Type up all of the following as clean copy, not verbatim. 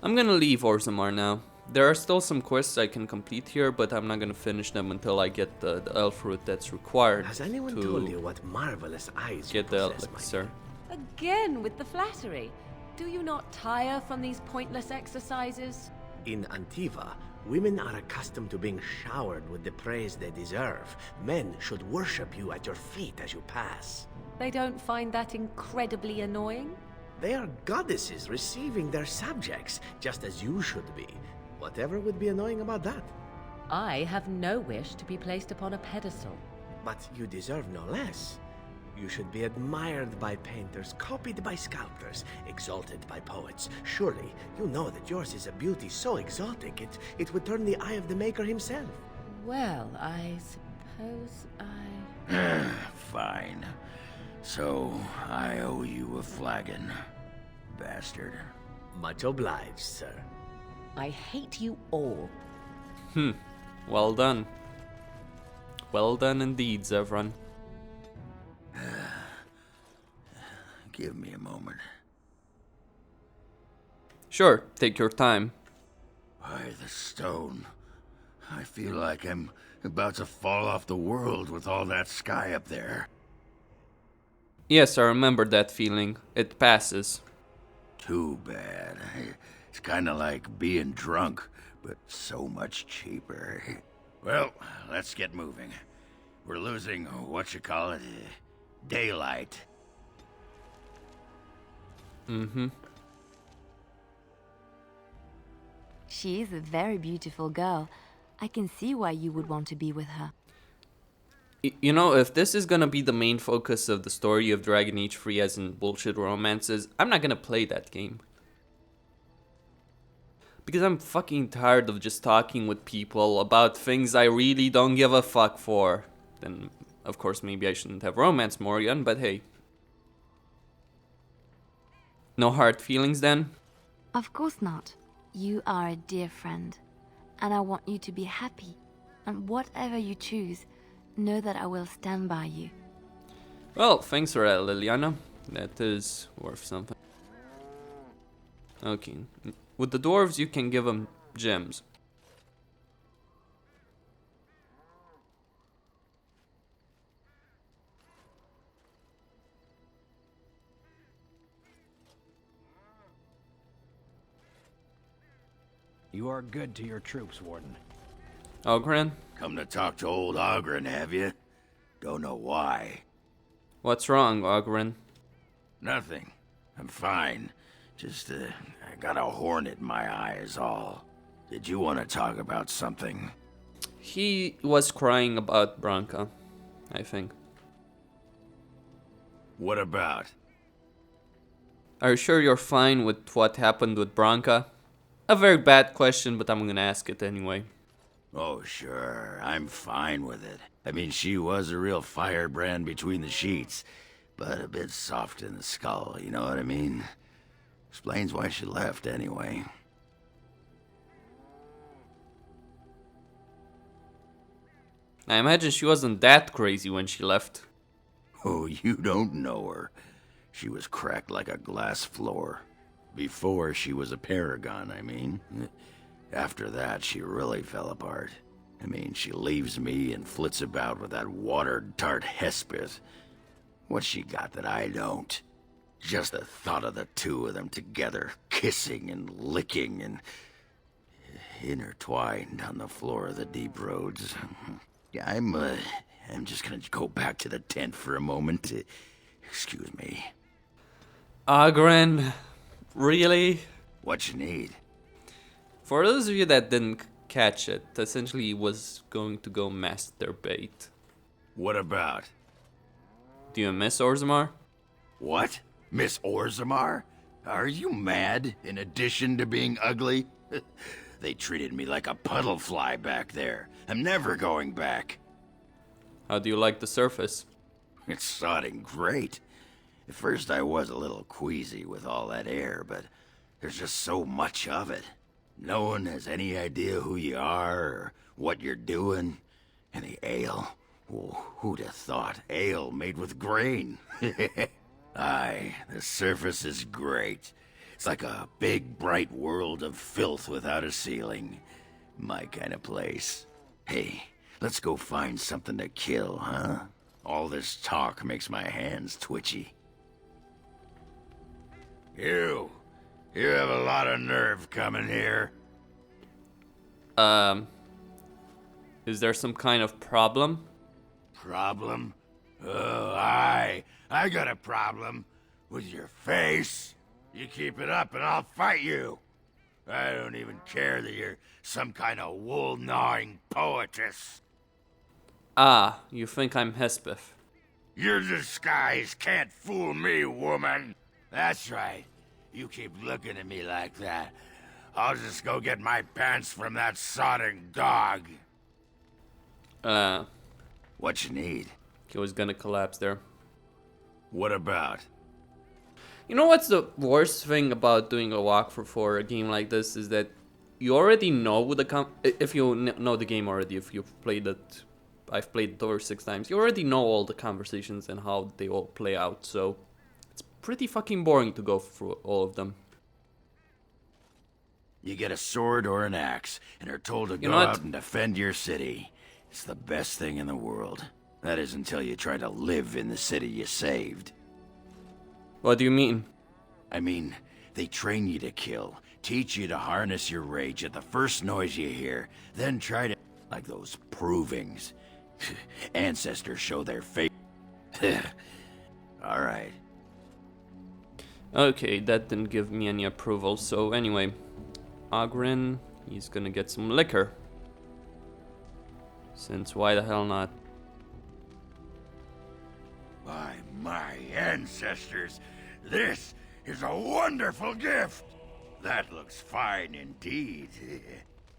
I'm gonna leave Orzammar now. There are still some quests I can complete here, but I'm not gonna finish them until I get the elf fruit that's required Has anyone told to you what marvelous eyes you get the possess, my elixir. dear? Again with the flattery. Do you not tire from these pointless exercises? In Antiva, women are accustomed to being showered with the praise they deserve. Men should worship you at your feet as you pass. They don't find that incredibly annoying? They are goddesses receiving their subjects, just as you should be. Whatever would be annoying about that? I have no wish to be placed upon a pedestal. But you deserve no less. You should be admired by painters, copied by sculptors, exalted by poets. Surely, you know that yours is a beauty so exotic it would turn the eye of the maker himself. Well, I suppose I... Fine. So, I owe you a flagon, bastard. Much obliged, sir. I hate you all. Well done. Well done indeed, Zevran. Give me a moment. Sure, take your time. By the stone. I feel like I'm about to fall off the world with all that sky up there. Yes, I remember that feeling. It passes. Too bad. It's kinda like being drunk, but so much cheaper. Well, let's get moving. We're losing, daylight. She is a very beautiful girl. I can see why you would want to be with her. You know, if this is gonna be the main focus of the story of Dragon Age 3 as in bullshit romances, I'm not gonna play that game. Because I'm fucking tired of just talking with people about things I really don't give a fuck for. Then, of course, maybe I shouldn't have romance more again, but hey. No hard feelings then? Of course not. You are a dear friend, and I want you to be happy. And whatever you choose, know that I will stand by you. Well, thanks for that, Liliana. That is worth something. Okay. With the dwarves, you can give them gems. You are good to your troops, Warden. Oghren, Come to talk to old Oghren, have you? Don't know why. what's wrong, Oghren? Nothing. I'm fine. Just, I got a hornet in my eye is all. Did you want to talk about something? He was crying about Branka, I think. What about? Are you sure you're fine with what happened with Branka? A very bad question, but I'm gonna ask it anyway. Oh, sure. I'm fine with it. I mean, she was a real firebrand between the sheets, but a bit soft in the skull, you know what I mean? Explains why she left, anyway. I imagine she wasn't that crazy when she left. Oh, you don't know her. She was cracked like a glass floor. Before she was a paragon, I mean. After that, she really fell apart. I mean, she leaves me and flits about with that watered tart Hespith. What's she got that I don't? Just the thought of the two of them together, kissing and licking and intertwined on the floor of the deep roads. Yeah, I'm just gonna go back to the tent for a moment. Excuse me. Oghren, really? What you need? For those of you that didn't catch it, essentially he was going to go masturbate. What about? Do you miss Orzammar? What? Miss Orzammar? Are you mad, in addition to being ugly? They treated me like a puddle fly back there. I'm never going back. How do you like the surface? It's sodding great. At first I was a little queasy with all that air, but there's just so much of it. No one has any idea who you are or what you're doing. And the ale. Oh, who'd have thought? Ale made with grain. Aye, the surface is great. It's like a big, bright world of filth without a ceiling. My kind of place. Hey, let's go find something to kill, huh? All this talk makes my hands twitchy. You have a lot of nerve coming here. Is there some kind of problem? Problem? Oh, I got a problem with your face. You keep it up and I'll fight you. I don't even care that you're some kind of wool-gnawing poetess. Ah, you think I'm Hespeth. Your disguise can't fool me, woman. That's right. You keep looking at me like that, I'll just go get my pants from that sodding dog. What you need? He was gonna collapse there. What about? You know what's the worst thing about doing a walkthrough for a game like this is that you already know the if you know the game already, if you've played it. I've played it over 6 times. You already know all the conversations and how they all play out, so it's pretty fucking boring to go through all of them. You get a sword or an axe, and are told to go know what? out and defend your city. It's the best thing in the world. That is until you try to live in the city you saved. What do you mean? I mean, they train you to kill, teach you to harness your rage at the first noise you hear, then try to... like those provings. Ancestors show their face. Alright. Okay, that didn't give me any approval, so anyway. Oghren, he's gonna get some liquor. Since why the hell not? By my ancestors, this is a wonderful gift. That looks fine indeed.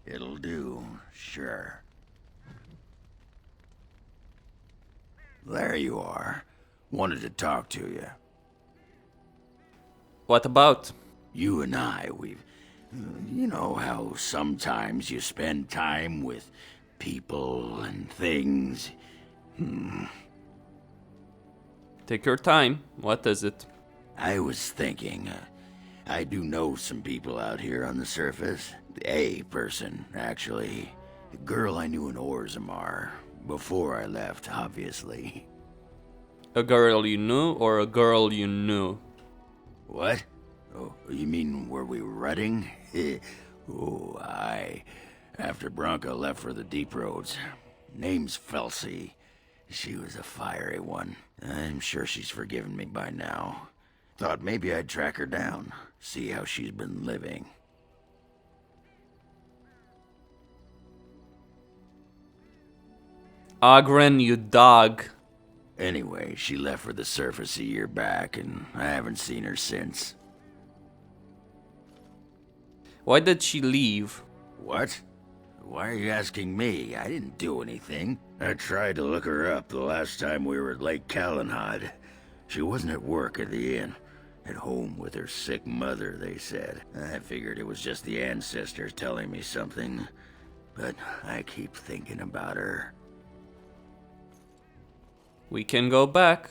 It'll do, sure. There you are. Wanted to talk to you. What about? You and I, we've... You know how sometimes you spend time with people and things. Take your time. What is it? I was thinking, I do know some people out here on the surface. A person, actually. A girl I knew in Orzammar. Before I left, obviously. A girl you knew or a girl you knew? What? Oh, you mean were we rutting? Oh, aye. After Bronco left for the deep roads. Name's Felsi. She was a fiery one. I'm sure she's forgiven me by now. Thought maybe I'd track her down, see how she's been living. Oghren, you dog. Anyway, she left for the surface a year back, and I haven't seen her since. Why did she leave? What? Why are you asking me? I didn't do anything. I tried to look her up the last time we were at Lake Calenhad. She wasn't at work at the inn. At home with her sick mother, they said. I figured it was just the ancestors telling me something. But I keep thinking about her. We can go back.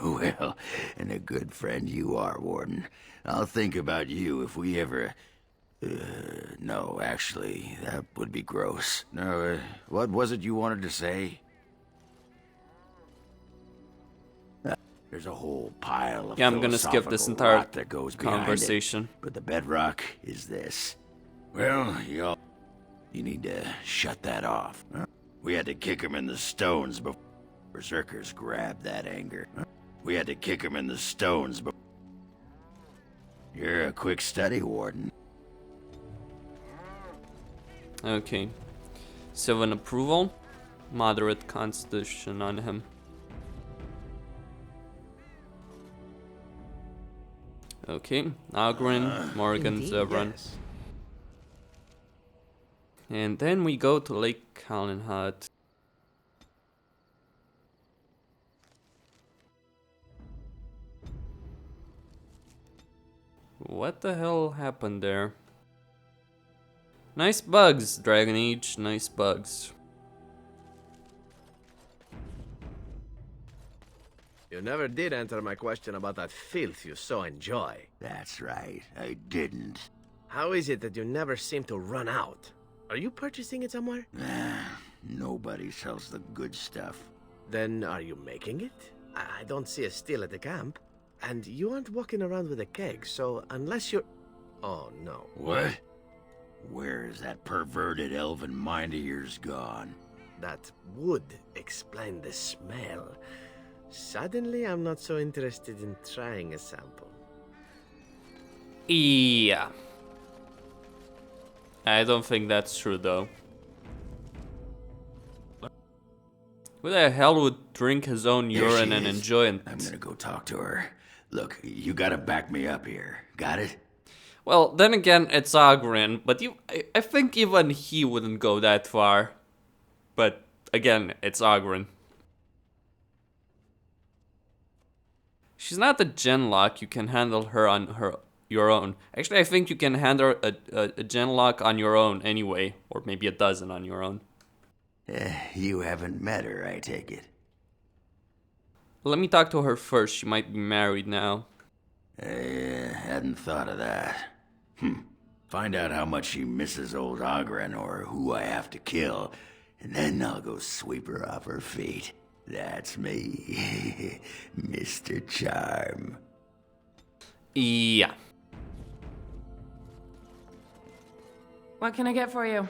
Well, and a good friend you are, Warden. I'll think about you if we ever... no, actually, that would be gross. No, what was it you wanted to say? There's a whole pile of Yeah, I'm gonna skip this entire rot that goes behind conversation. it, but the bedrock is this. Well, you need to shut that off. Huh? We had to kick him in the stones before berserkers grabbed that anger. Huh? We had to kick him in the stones before... You're a quick study, Warden. Okay. 7 approval. Moderate constitution on him. Okay. Oghren, Morgan, Zevran. Yes. And then we go to Lake Calenhad. What the hell happened there? Nice bugs, Dragon Age. Nice bugs. You never did answer my question about that filth you so enjoy. That's right, I didn't. How is it that you never seem to run out? Are you purchasing it somewhere? Nobody sells the good stuff. Then are you making it? I don't see a still at the camp. And you aren't walking around with a keg, so unless you're... Oh, no. What? Where's that perverted elven mind of yours gone? That would explain the smell. Suddenly, I'm not so interested in trying a sample. Yeah. I don't think that's true, though. Who the hell would drink his own There urine she and is. enjoy it? I'm gonna go talk to her. Look, you gotta back me up here. Got it? Well, then again, it's Oghren, but I think even he wouldn't go that far. But again, it's Oghren. She's not a genlock. You can handle her on your own. Actually, I think you can handle a genlock on your own anyway, or maybe a dozen on your own. You haven't met her, I take it. Let me talk to her first. She might be married now. I hadn't thought of that. Find out how much she misses old Oghren or who I have to kill, and then I'll go sweep her off her feet. That's me, Mr. Charm. Yeah. What can I get for you?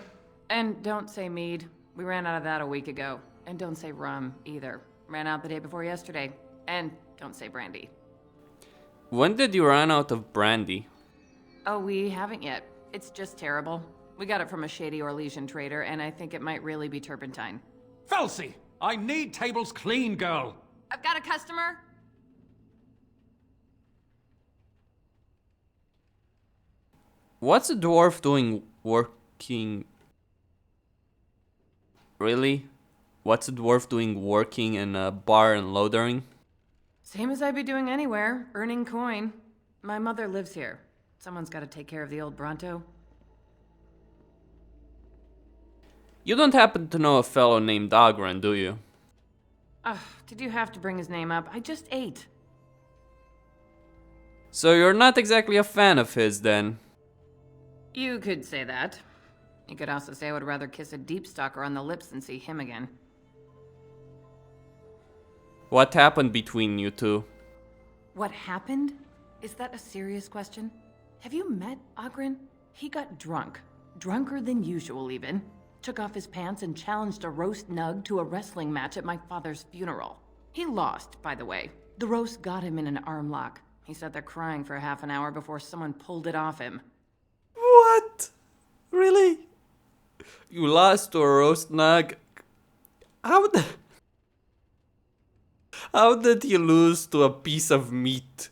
And don't say mead. We ran out of that a week ago. And don't say rum, either. Ran out the day before yesterday. And don't say brandy. When did you run out of brandy? Oh, we haven't yet. It's just terrible. We got it from a shady Orlesian trader, and I think it might really be turpentine. Felsi! I need tables clean, girl! I've got a customer! What's a dwarf doing working... Really? What's a dwarf doing working in a bar in Lothering? Same as I'd be doing anywhere, earning coin. My mother lives here. Someone's got to take care of the old Bronto. You don't happen to know a fellow named Oghren, do you? Ugh, did you have to bring his name up? I just ate. So you're not exactly a fan of his, then? You could say that. You could also say I would rather kiss a deep stalker on the lips than see him again. What happened between you two? What happened? Is that a serious question? Have you met Oghren? He got drunk. Drunker than usual, even. Took off his pants and challenged a roast nug to a wrestling match at my father's funeral. He lost, by the way. The roast got him in an arm lock. He sat there crying for half an hour before someone pulled it off him. What? Really? You lost to a roast nug? How did you lose to a piece of meat?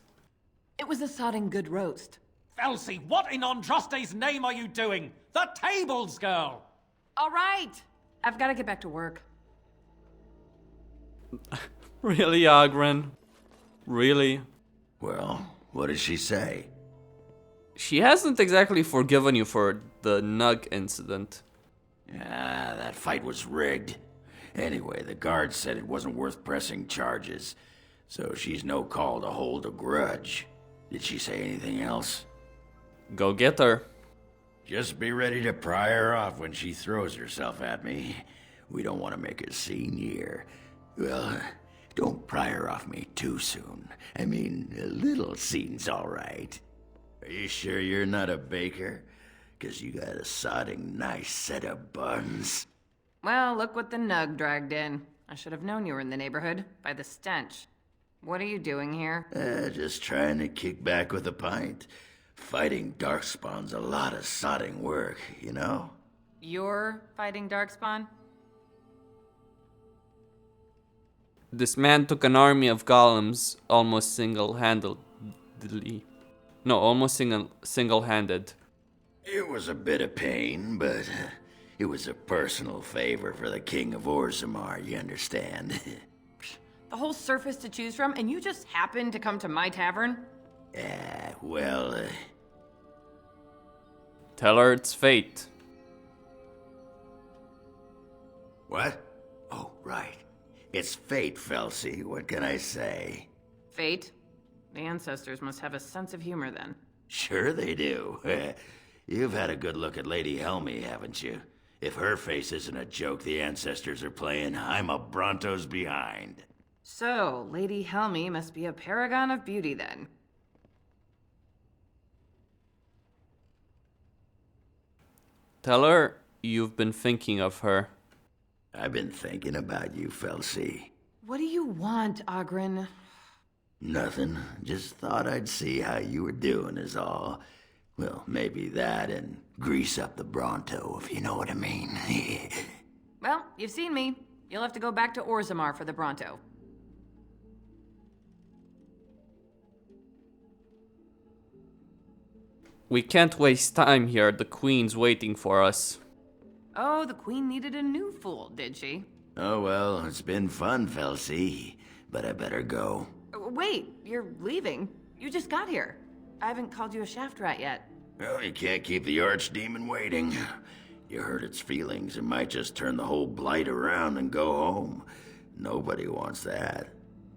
It was a sodding good roast. Felsi, what in Andraste's name are you doing? The tables, girl! All right! I've got to get back to work. Really, Oghren? Really? Well, what did she say? She hasn't exactly forgiven you for the nug incident. That fight was rigged. Anyway, the guards said it wasn't worth pressing charges, so she's no call to hold a grudge. Did she say anything else? Go get her. Just be ready to pry her off when she throws herself at me. We don't want to make a scene here. Well, don't pry her off me too soon. I mean, a little scene's all right. Are you sure you're not a baker? 'Cause you got a sodding nice set of buns. Well, look what the nug dragged in. I should have known you were in the neighborhood, by the stench. What are you doing here? Just trying to kick back with a pint. Fighting Darkspawn's a lot of sodding work, you know? You're fighting Darkspawn? This man took an army of golems almost single-handedly. Almost single-handed. It was a bit of pain, but it was a personal favor for the King of Orzammar, you understand? The whole surface to choose from, and you just happened to come to my tavern? Well, Tell her it's fate. What? Oh, right. It's fate, Felsi. What can I say? Fate? The ancestors must have a sense of humor then. Sure they do. You've had a good look at Lady Helmy, haven't you? If her face isn't a joke the ancestors are playing, I'm a Bronto's behind. So, Lady Helmy must be a paragon of beauty then. Tell her you've been thinking of her. I've been thinking about you, Felsi. What do you want, Oghren? Nothing. Just thought I'd see how you were doing is all. Well, maybe that and grease up the Bronto, if you know what I mean. Well, you've seen me. You'll have to go back to Orzammar for the Bronto. We can't waste time here. The Queen's waiting for us. Oh, the Queen needed a new fool, did she? Oh well, it's been fun, Felsi. But I better go. Wait, you're leaving? You just got here. I haven't called you a shaft rat yet. Well, you can't keep the archdemon waiting. You hurt its feelings, it might just turn the whole blight around and go home. Nobody wants that.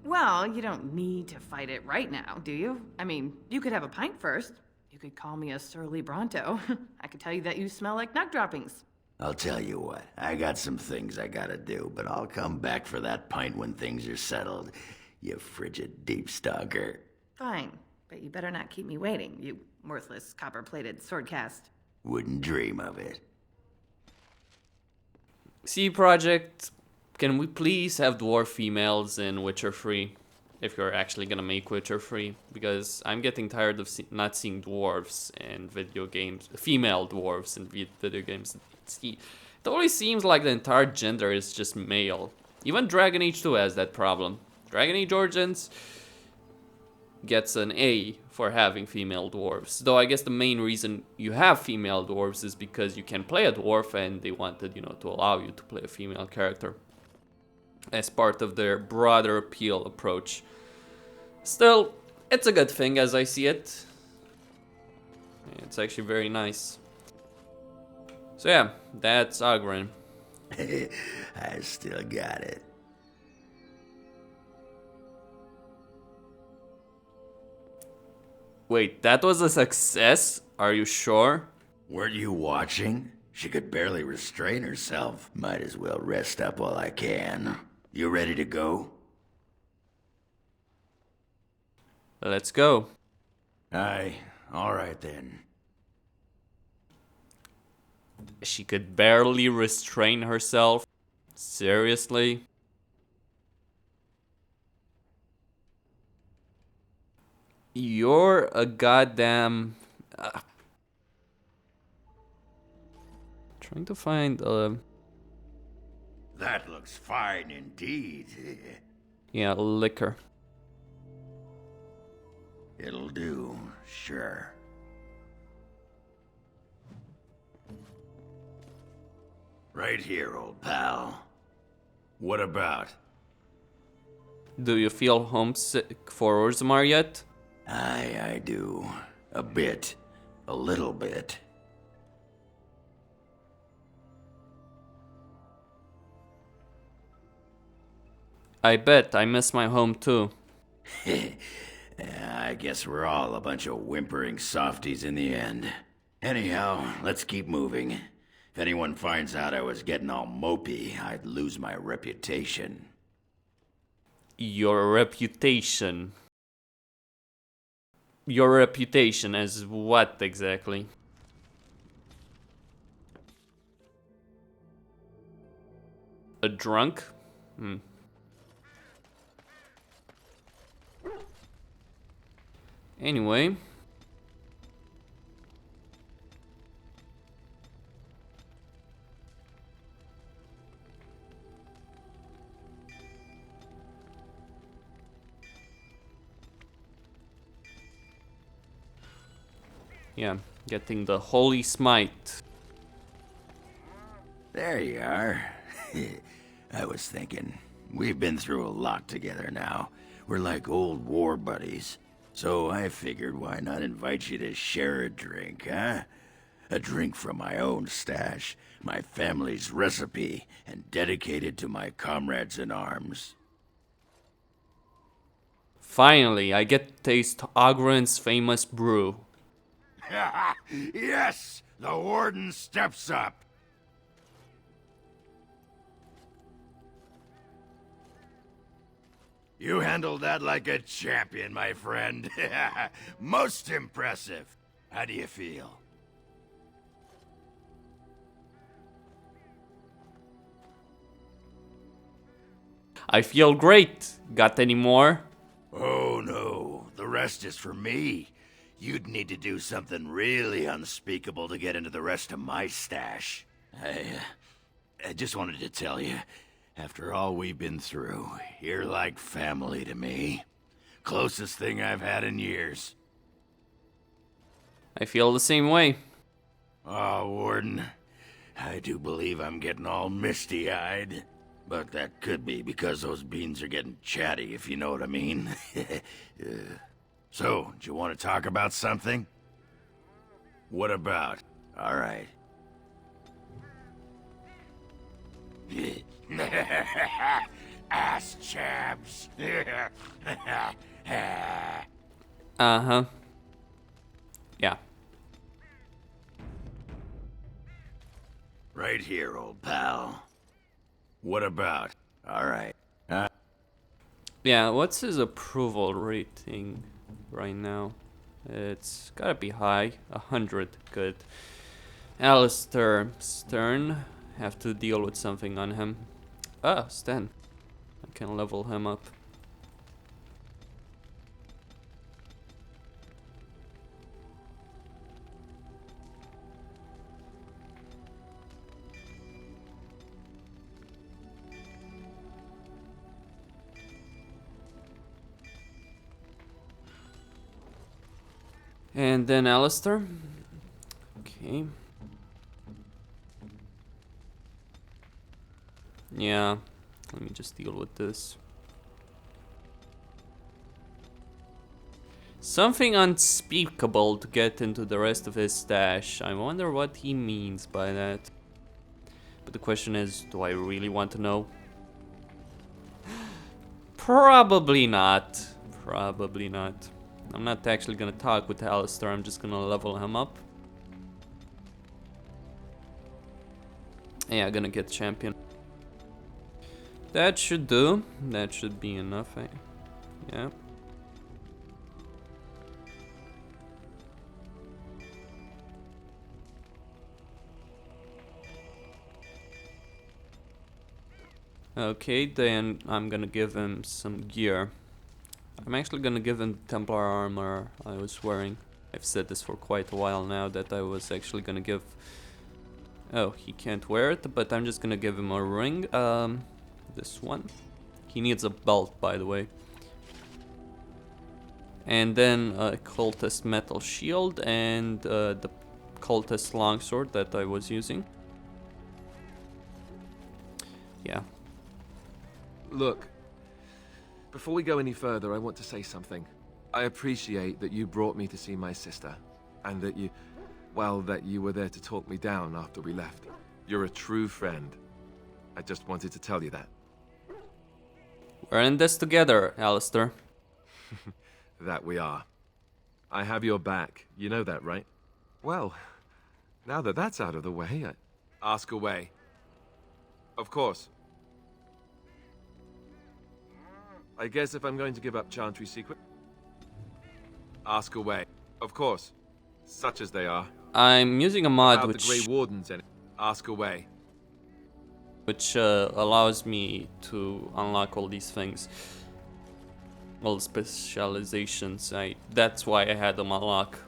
Well, you don't need to fight it right now, do you? I mean, you could have a pint first. You could call me a surly Bronto. I could tell you that you smell like nug droppings. I'll tell you what, I got some things I gotta do, but I'll come back for that pint when things are settled. You frigid deep stalker. Fine, but you better not keep me waiting, you worthless copper-plated swordcast. Wouldn't dream of it. C Project, can we please have dwarf females in Witcher 3? If you're actually gonna make Witcher 3, because I'm getting tired of not seeing dwarves in video games, female dwarves in video games. It always seems like the entire gender is just male. Even Dragon Age 2 has that problem. Dragon Age Origins gets an A for having female dwarves. Though I guess the main reason you have female dwarves is because you can play a dwarf and they wanted, to allow you to play a female character as part of their broader appeal approach. Still, it's a good thing as I see it. It's actually very nice. So yeah, that's Oghren. I still got it. Wait, that was a success? Are you sure? Weren't you watching? She could barely restrain herself. Might as well rest up while I can. You ready to go? Let's go. Aye, alright then. She could barely restrain herself? Seriously? You're a goddamn... trying to find That looks fine indeed. yeah, liquor. It'll do, sure. Right here, old pal. What about? Do you feel homesick for Orzammar yet? Aye, I do. A bit. A little bit. I bet I miss my home too. I guess we're all a bunch of whimpering softies in the end. Anyhow, let's keep moving. If anyone finds out I was getting all mopey, I'd lose my reputation. Your reputation. Your reputation as what exactly? A drunk? Anyway. Yeah, getting the Holy Smite. There you are. I was thinking, we've been through a lot together now. We're like old war buddies. So I figured why not invite you to share a drink, huh? A drink from my own stash, my family's recipe, and dedicated to my comrades in arms. Finally, I get to taste Oghren's famous brew. Yes! The warden steps up! You handled that like a champion, my friend. Most impressive. How do you feel? I feel great. Got any more? Oh no, the rest is for me. You'd need to do something really unspeakable to get into the rest of my stash. I just wanted to tell you, after all we've been through, you're like family to me. Closest thing I've had in years. I feel the same way. Oh, Warden, I do believe I'm getting all misty-eyed. But that could be because those beans are getting chatty, if you know what I mean. So, do you want to talk about something? What about? All right. Ass chaps. Uh-huh. Yeah. Right here, old pal. What about? All right. Yeah, what's his approval rating right now? It's gotta be high. 100. Good. Alistair Stern. Have to deal with something on him. Ah, Stan. I can level him up. And then Alistair. Okay. Yeah. Let me just deal with this. Something unspeakable to get into the rest of his stash. I wonder what he means by that. But the question is, do I really want to know? Probably not. Probably not. I'm not actually gonna talk with Alistair, I'm just gonna level him up. Yeah, gonna get champion. That should do. That should be enough. Yeah. Okay, then I'm gonna give him some gear. I'm actually gonna give him Templar armor I was wearing. I've said this for quite a while now that I was actually gonna give... Oh, he can't wear it, but I'm just gonna give him a ring. This one. He needs a belt, by the way. And then a cultist metal shield and the cultist longsword that I was using. Yeah. Look, before we go any further, I want to say something. I appreciate that you brought me to see my sister, and that you, well, that you were there to talk me down after we left. You're a true friend. I just wanted to tell you that. We're in this together, Alistair. That we are. I have your back. You know that, right? Well, now that that's out of the way, ask away. Of course. I guess if I'm going to give up Chantry Secret, ask away. Of course. Such as they are. I'm using a mod Without which... the Grey Wardens in it. Ask away. Which allows me to unlock all these things. All the specializations. That's why I had them unlocked.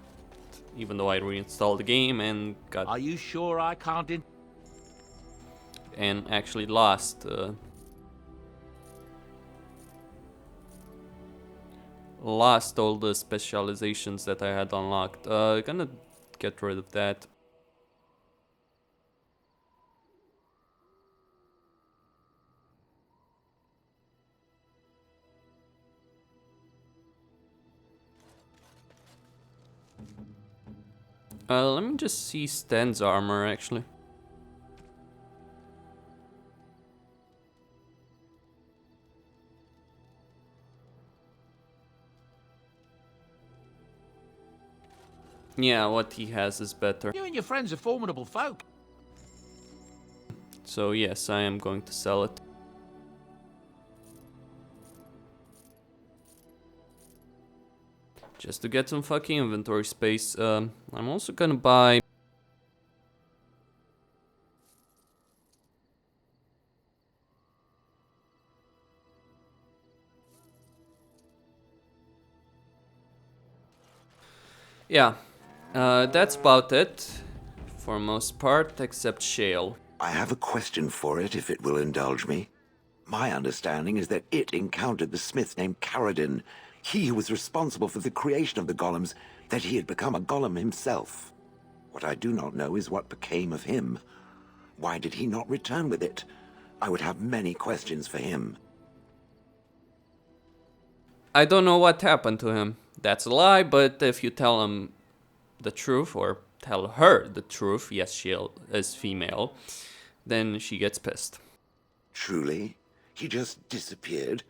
Even though I reinstalled the game and got... Are you sure I can't and actually lost... lost all the specializations that I had unlocked. Gonna get rid of that. Let me just see Stan's armor actually. Yeah, what he has is better. You and your friends are formidable folk. So yes, I am going to sell it. Just to get some fucking inventory space. I'm also gonna buy... Yeah, that's about it. For most part, except shale. I have a question for it, if it will indulge me. My understanding is that it encountered the smith named Caradin, he who was responsible for the creation of the golems, that he had become a golem himself. What I do not know is what became of him. Why did he not return with it? I would have many questions for him. I don't know what happened to him. That's a lie, but if you tell him the truth, or tell her the truth, yes, she is female, then she gets pissed. Truly? He just disappeared?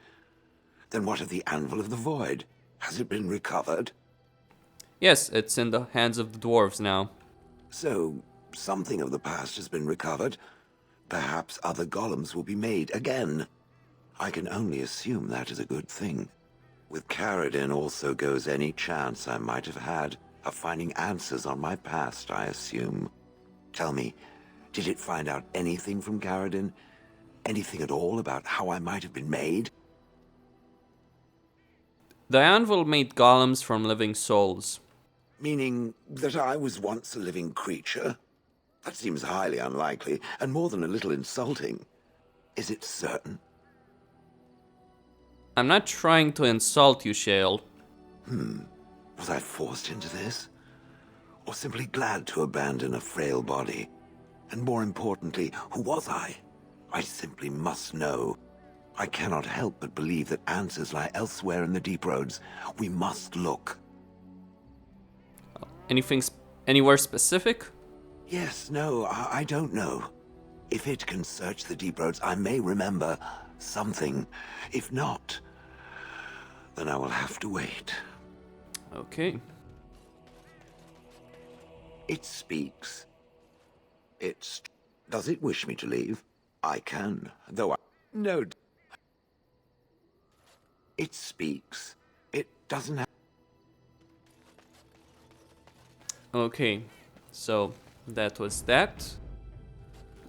Then what of the Anvil of the Void? Has it been recovered? Yes, it's in the hands of the dwarves now. So, something of the past has been recovered. Perhaps other golems will be made again. I can only assume that is a good thing. With Caradin also goes any chance I might have had of finding answers on my past, I assume. Tell me, did it find out anything from Caradin? Anything at all about how I might have been made? The anvil made golems from living souls. Meaning that I was once a living creature? That seems highly unlikely, and more than a little insulting. Is it certain? I'm not trying to insult you, Shale. Was I forced into this? Or simply glad to abandon a frail body? And more importantly, who was I? I simply must know. I cannot help but believe that answers lie elsewhere in the deep roads. We must look. Anywhere specific? Yes, no, I don't know. If it can search the deep roads, I may remember something. If not, then I will have to wait. Okay. It speaks. Does it wish me to leave? I can, though I... No. It speaks. It doesn't have... Okay, so that was that.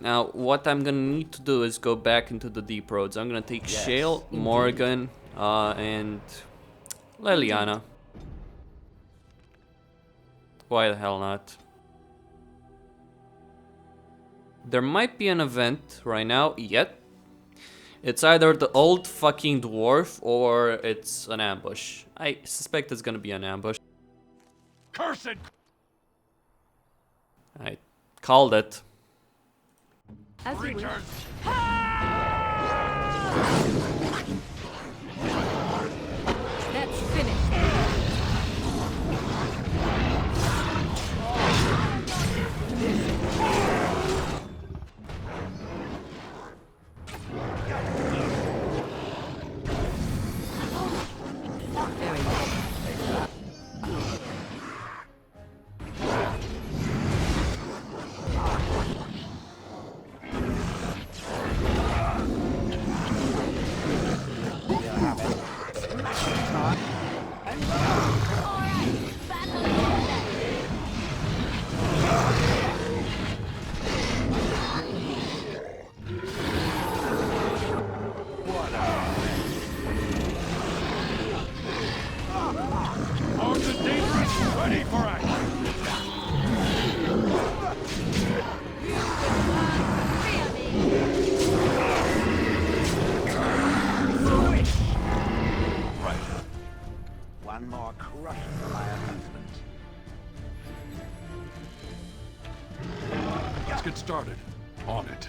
Now, what I'm gonna need to do is go back into the deep roads. I'm gonna take Shale, Morgan, and Leliana. Why the hell not? There might be an event right now, yet. It's either the old fucking dwarf or it's an ambush. I suspect it's gonna be an ambush. Curse it! I called it. As you wish. Let's finish. Very well. Armed and dangerous, ready for action! One more crush for my husband. Let's get started. On it.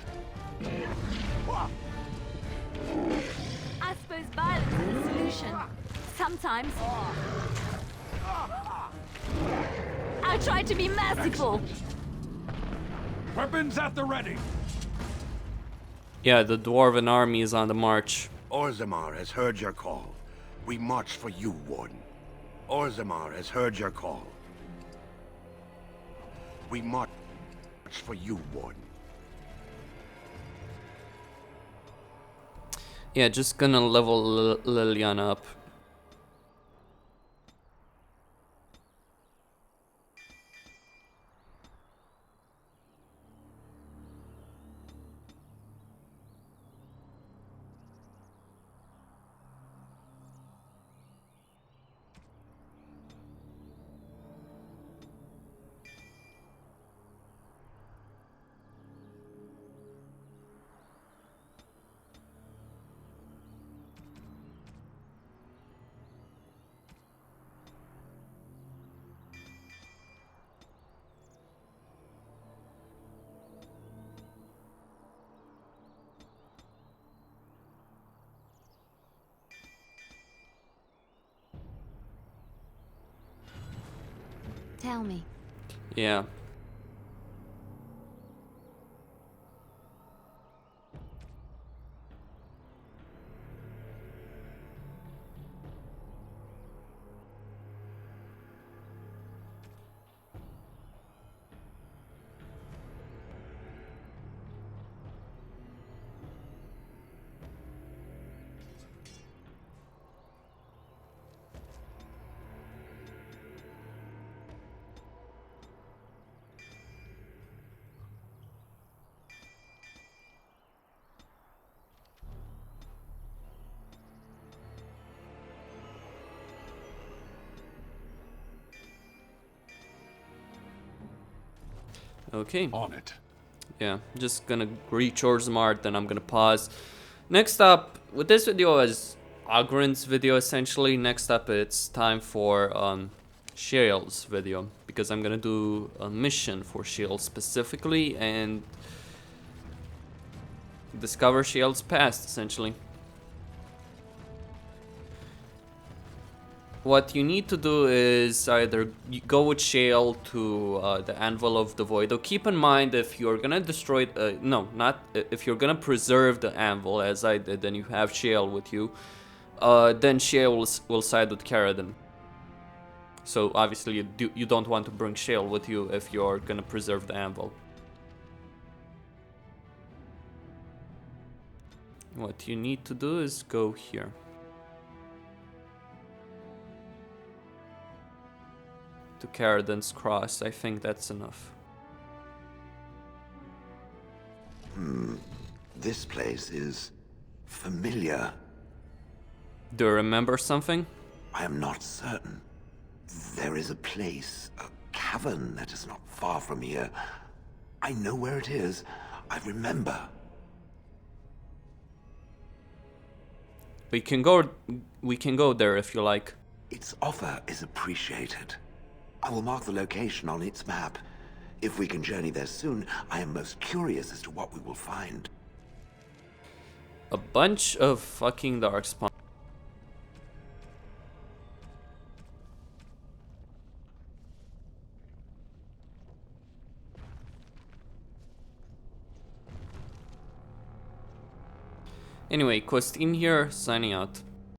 I suppose violence is the solution. Sometimes. I try to be merciful. Weapons at the ready! Yeah, the dwarven army is on the march. Orzammar has heard your call. We march for you, Warden. Orzammar has heard your call. We march for you, Warden. Yeah, just gonna level Liliana up. Tell me. Yeah. Okay. On it. Yeah, just gonna reach Orzammar, then I'm gonna pause. Next up, with this video is Oghren's video essentially. Next up, it's time for Shale's video, because I'm gonna do a mission for Shale specifically and discover Shale's past essentially. What you need to do is either go with Shale to the Anvil of the Void. Though keep in mind, if you're gonna destroy, if you're gonna preserve the Anvil as I did, then you have Shale with you. Then Shale will side with Caradon. So obviously you don't want to bring Shale with you if you're gonna preserve the Anvil. What you need to do is go here. To Caradon's Cross. I think that's enough. This place is familiar. Do you remember something? I am not certain. There is a place, a cavern that is not far from here. I know where it is. I remember. We can go there if you like. Its offer is appreciated. I will mark the location on its map. If we can journey there soon, I am most curious as to what we will find. A bunch of fucking darkspawn. Anyway, Costin here, signing out.